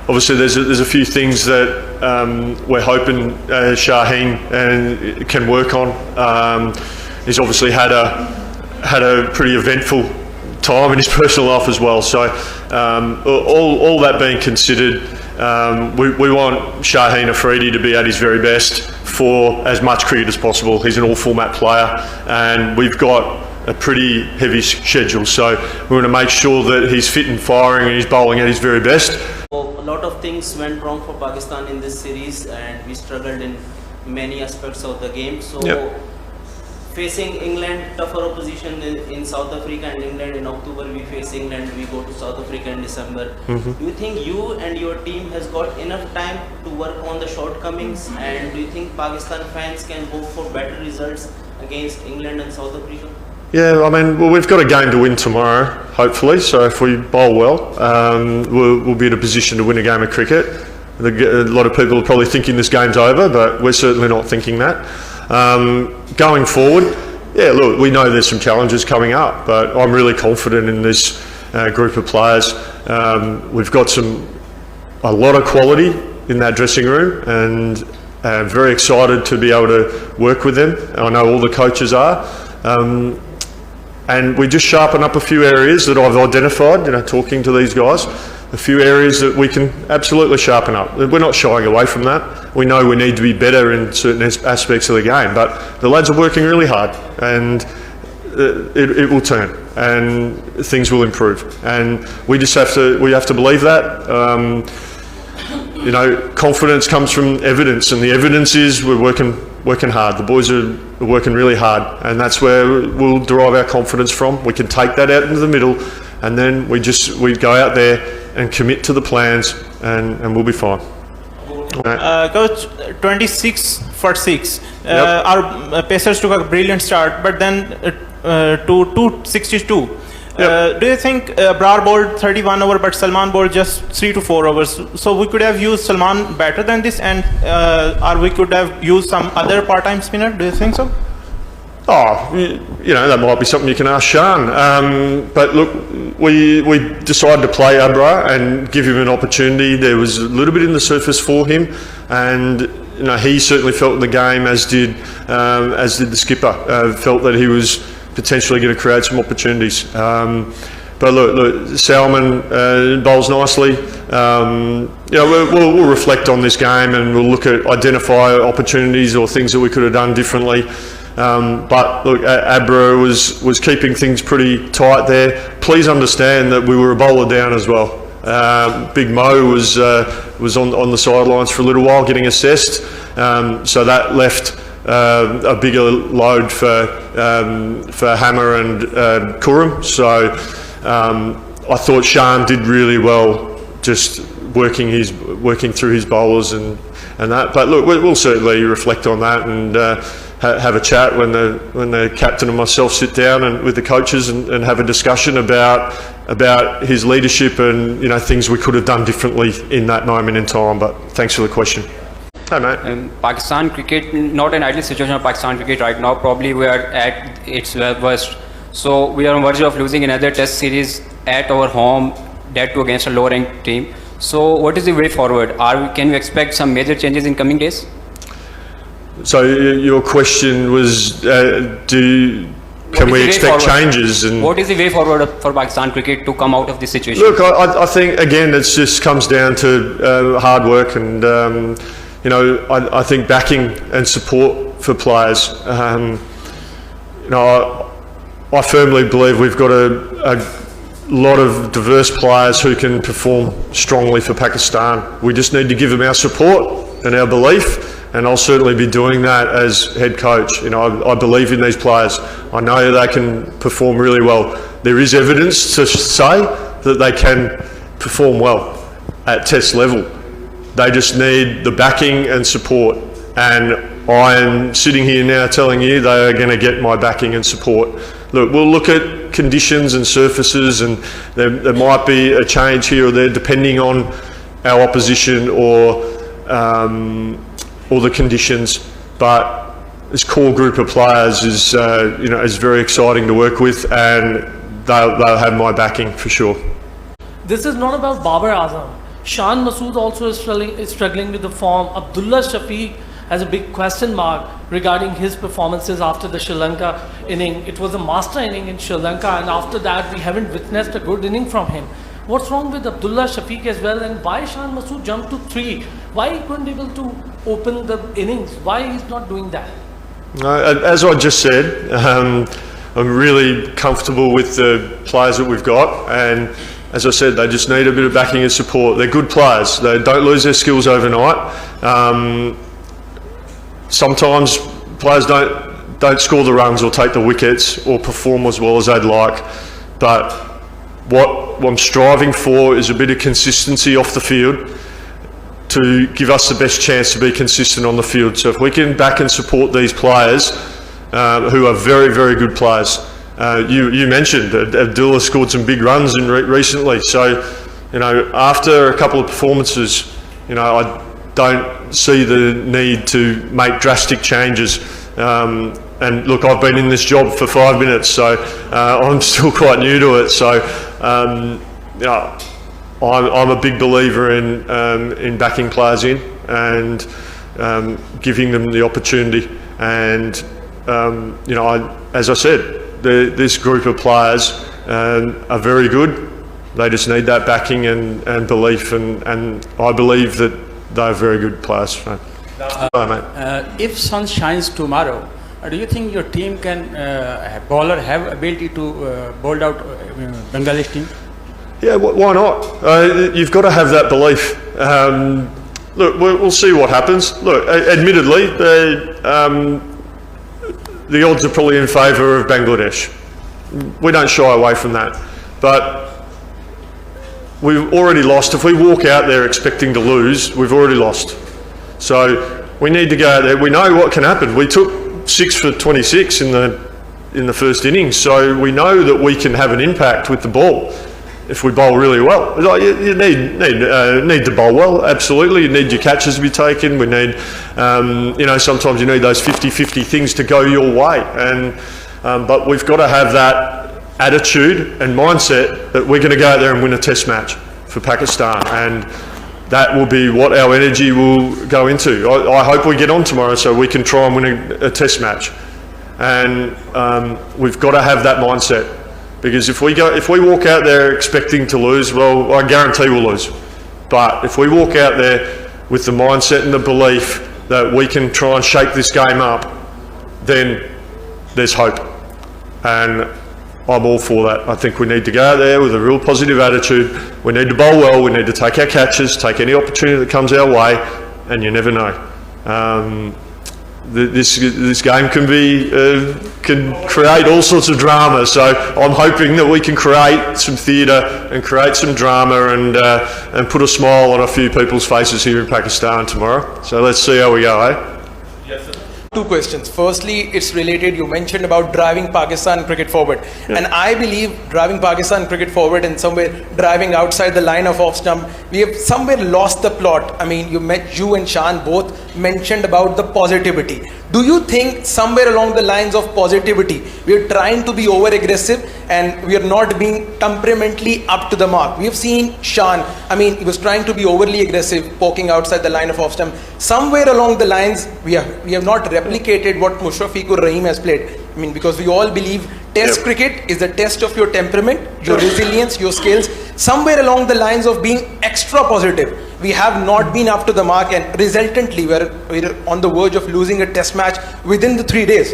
Obviously, there's a few things that we're hoping Shaheen can work on. He's obviously had a pretty eventful time in his personal life as well. So all that being considered, we want Shaheen Afridi to be at his very best for as much cricket as possible. He's an all-format player, and we've got a pretty heavy schedule. So we want to make sure that he's fit and firing and he's bowling at his very best. A lot of things went wrong for Pakistan in this series, and we struggled in many aspects of the game. So facing England, tougher opposition in South Africa and England in October, we face England, we go to South Africa in December. Do you think you and your team has got enough time to work on the shortcomings, and do you think Pakistan fans can hope for better results against England and South Africa? Yeah, I mean, well, we've got a game to win tomorrow, hopefully. So if we bowl well, we'll be in a position to win a game of cricket. A lot of people are probably thinking this game's over, but we're certainly not thinking that. Going forward, yeah, look, we know there's some challenges coming up, but I'm really confident in this group of players. We've got a lot of quality in that dressing room, and very excited to be able to work with them. I know all the coaches are. And we just sharpen up a few areas that I've identified, talking to these guys, a few areas that we can absolutely sharpen up. We're not shying away from that. We know we need to be better in certain aspects of the game, but the lads are working really hard, and it will turn and things will improve. And we just have to believe that. Confidence comes from evidence, and the evidence is we're working hard. The boys are working really hard, and that's where we'll derive our confidence from. We can take that out into the middle, and then we go out there and commit to the plans, and we'll be fine. Coach, 26 for 6. Our Pacers took a brilliant start, but then to 262. Do you think Brar bowled 31 over, but Salman bowled just 3 to 4 overs? So we could have used Salman better than this, and or we could have used some other part-time spinner. Do you think so? That might be something you can ask Shaheen. But look, we decided to play Abra and give him an opportunity. There was a little bit in the surface for him, and he certainly felt in the game, as did the skipper. Felt that he was potentially going to create some opportunities. But look, Salman bowls nicely. We'll reflect on this game, and we'll identify opportunities or things that we could have done differently. But look, Abra was keeping things pretty tight there. Please understand that we were a bowler down as well. Big Mo was on the sidelines for a little while getting assessed, so that left a bigger load for Hammer and Khurram. So I thought Shaheen did really well, just working through his bowlers and that. But look, we'll certainly reflect on that and have a chat when the captain and myself sit down and with the coaches and have a discussion about his leadership and things we could have done differently in that moment in time. But thanks for the question. Hi, mate. Pakistan cricket, not an ideal situation of Pakistan cricket right now. Probably we are at its worst. So we are on verge of losing another test series at our home, that too against a lower ranked team. So what is the way forward? Can we expect some major changes in coming days? So your question was, can we expect changes? And what is the way forward for Pakistan cricket to come out of this situation? Look, I think again it just comes down to hard work and I think backing and support for players. I firmly believe we've got a lot of diverse players who can perform strongly for Pakistan. We just need to give them our support and our belief, and I'll certainly be doing that as head coach. I believe in these players. I know they can perform really well. There is evidence to say that they can perform well at test level. They just need the backing and support, and I am sitting here now telling you they are going to get my backing and support. Look, we'll look at conditions and surfaces, and there might be a change here or there depending on our opposition or the conditions, but this core group of players is very exciting to work with, and they'll have my backing for sure. this is not about Babar Azam. Shan Masood also is struggling with the form. Abdullah Shafiq has a big question mark regarding his performances after the Sri Lanka inning. It was a master inning in Sri Lanka, and after that we haven't witnessed a good inning from him. What's wrong with Abdullah Shafiq as well, and why Shan Masood jumped to 3? Why he couldn't able to open the innings? Why he's not doing that? As I just said, I'm really comfortable with the players that we've got, and as I said, they just need a bit of backing and support. They're good players. They don't lose their skills overnight. Sometimes players don't score the runs or take the wickets or perform as well as they'd like. But what I'm striving for is a bit of consistency off the field to give us the best chance to be consistent on the field. So if we can back and support these players, who are very, very good players. You mentioned Abdullah scored some big runs recently. So, after a couple of performances, I don't see the need to make drastic changes. And look, I've been in this job for 5 minutes, so I'm still quite new to it. So, I'm a big believer in backing players in and giving them the opportunity. And as I said, this group of players are very good. They just need that backing and belief, and I believe that they're very good players. If sun shines tomorrow, do you think your team can bowler have ability to bowl out Bangladesh team? Yeah, why not? You've got to have that belief. Look, we'll see what happens. Look, admittedly, the odds are probably in favour of Bangladesh. We don't shy away from that. But we've already lost. If we walk out there expecting to lose, we've already lost. So we need to go out there. We know what can happen. We took 6 for 26 in the first innings, so we know that we can have an impact with the ball if we bowl really well. You need to bowl well, absolutely. You need your catches to be taken. We need, sometimes you need those 50-50 things to go your way. But we've got to have that attitude and mindset that we're going to go out there and win a test match for Pakistan. And that will be what our energy will go into. I hope we get on tomorrow so we can try and win a test match. And we've got to have that mindset. Because if we walk out there expecting to lose, well, I guarantee we'll lose. But if we walk out there with the mindset and the belief that we can try and shake this game up, then there's hope. And I'm all for that. I think we need to go out there with a real positive attitude. We need to bowl well. We need to take our catches, take any opportunity that comes our way, and you never know. This game can create all sorts of drama, so I'm hoping that we can create some theatre and create some drama and put a smile on a few people's faces here in Pakistan tomorrow. So let's see how we go, eh? Yes, sir. 2 questions. Firstly, it's related, you mentioned about driving Pakistan cricket forward. Yeah. And I believe driving Pakistan cricket forward and somewhere driving outside the line of off stump, we have somewhere lost the plot. I mean, you and Shan both mentioned about the positivity. Do you think somewhere along the lines of positivity, we are trying to be over aggressive and we are not being temperamentally up to the mark? We have seen Shan, he was trying to be overly aggressive, poking outside the line of off stump. Somewhere along the lines, we have not replicated what Mushrafeequr Rahim has played. Because we all believe test cricket is the test of your temperament, your resilience, your skills. Somewhere along the lines of being extra positive, we have not been up to the mark, and resultantly we're on the verge of losing a test match within the 3 days.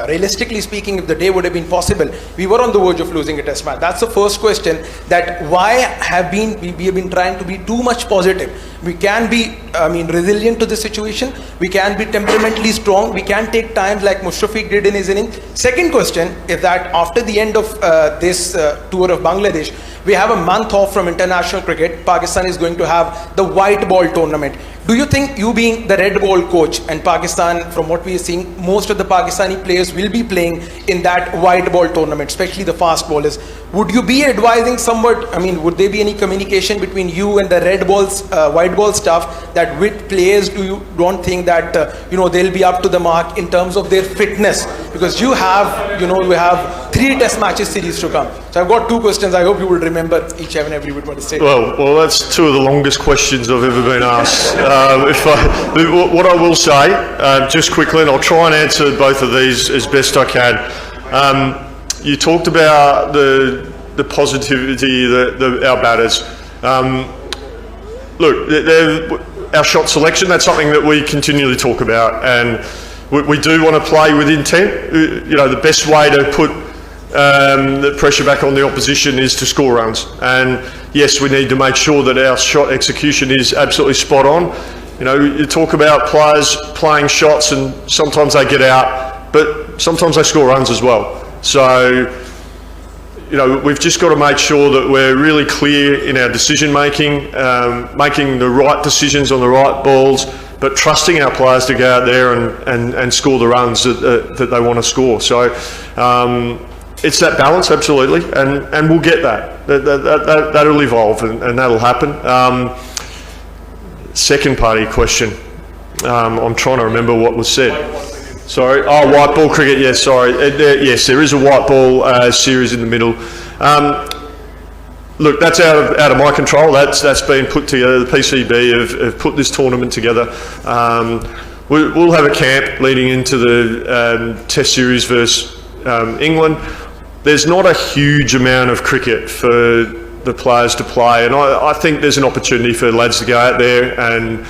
Realistically speaking, if the day would have been possible, we were on the verge of losing a test match. That's the first question, that why we have been trying to be too much positive. We can be resilient to the situation, we can be temperamentally strong, we can take times like Mushrafeeq did in his innings. Second question is that after the end of this tour of Bangladesh, we have a month off from international cricket. Pakistan is going to have the white ball tournament. Do you think, you being the red ball coach, and Pakistan, from what we are seeing, most of the Pakistani players will be playing in that white ball tournament, especially the fast bowlers, would you be advising somewhat, would there be any communication between you and the white ball staff, that with players don't think that they'll be up to the mark in terms of their fitness? Because you have 3 test matches series to come. So I've got 2 questions. I hope you will remember each and every bit what I say. Well, that's 2 of the longest questions I've ever been asked. What I will say, just quickly, and I'll try and answer both of these as best I can. You talked about the positivity that our batters. Look, our shot selection, that's something that we continually talk about, and we do want to play with intent. You know, the best way to put the pressure back on the opposition is to score runs, and yes, we need to make sure that our shot execution is absolutely spot on. You know, you talk about players playing shots and sometimes they get out, but sometimes they score runs as well. So, you know, we've just got to make sure that we're really clear in our decision making, making the right decisions on the right balls, but trusting our players to go out there and score the runs that they want to score. So it's that balance, absolutely, and we'll get that. That'll evolve and that'll happen. Second part of your question, I'm trying to remember what was said. Sorry. Oh, white ball cricket. Yes, sorry. Yes, there is a white ball series in the middle. Look, that's out of my control. That's been put together. The PCB have put this tournament together. We'll have a camp leading into the Test series versus England. There's not a huge amount of cricket for the players to play, and I think there's an opportunity for lads to go out there and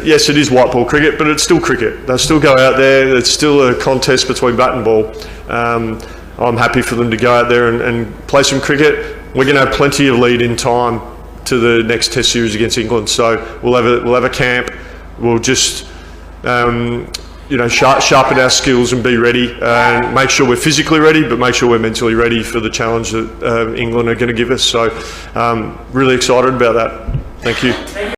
yes, it is white ball cricket, but it's still cricket. They'll still go out there. It's still a contest between bat and ball. I'm happy for them to go out there and play some cricket. We're going to have plenty of lead in time to the next Test series against England. So we'll have a camp. We'll just you know, sharpen our skills and be ready, and make sure we're physically ready, but make sure we're mentally ready for the challenge that England are going to give us. So really excited about that. Thank you.